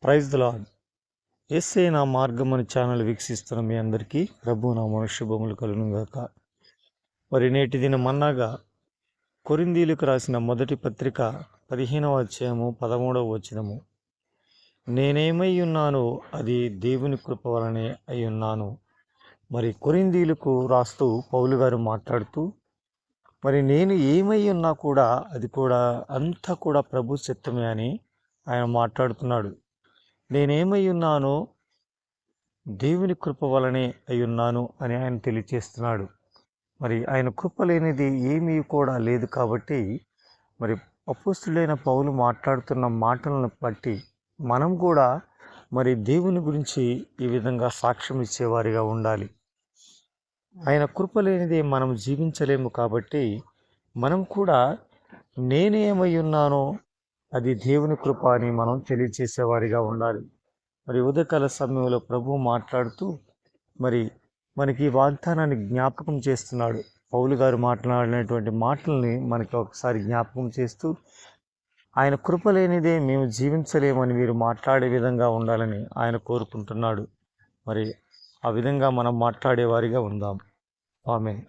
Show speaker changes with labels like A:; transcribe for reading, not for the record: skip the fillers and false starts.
A: Praise the lord. యేసే నా మార్గం అని ఛానల్ వీక్షిస్తున్న మీ అందరికీ ప్రభు నామమున శుభములు కలుగునుగాక. మరి నేటి దినం మన్నాగా కొరింథీయులకు రాసిన మొదటి పత్రిక 15వ అధ్యాయము 13వ వచనము, నేనేమై ఉన్నానో అది దేవుని కృప వలనే అయి ఉన్నాను. మరి కొరింథీయులకు రాస్తూ పౌలు గారు మాట్లాడుతూ, మరి నేను ఏమై ఉన్నా కూడా అది కూడా అంతా కూడా ప్రభు చిత్తమే అని ఆయన మాట్లాడుతున్నాడు. నేనేమై ఉన్నానో దేవుని కృప వలనే అయి ఉన్నాను అని ఆయన తెలియచేస్తున్నాడు. మరి ఆయన కృప లేనిది ఏమీ కూడా లేదు. కాబట్టి మరి అపోస్తుడైన పౌలు మాట్లాడుతున్న మాటలను బట్టి మనం కూడా మరి దేవుని గురించి ఈ విధంగా సాక్ష్యం ఇచ్చేవారిగా ఉండాలి. ఆయన కృప లేనిదే మనం జీవించలేము. కాబట్టి మనం కూడా నేనేమై ఉన్నానో అది దేవుని కృప అని మనం తెలియజేసేవారిగా ఉండాలి. మరి ఉదయకాల సమయంలో ప్రభువు మాట్లాడుతూ మరి మనకి ఈ వాగ్దానాన్ని జ్ఞాపకం చేస్తున్నాడు. పౌలు గారు మాట్లాడినటువంటి మాటల్ని మనకి ఒకసారి జ్ఞాపకం చేస్తూ, ఆయన కృప లేనిదే మేము జీవించలేమని మీరు మాట్లాడే విధంగా ఉండాలని ఆయన కోరుకుంటున్నాడు. మరి ఆ విధంగా మనం మాట్లాడేవారిగా ఉందాం. ఆమేన్.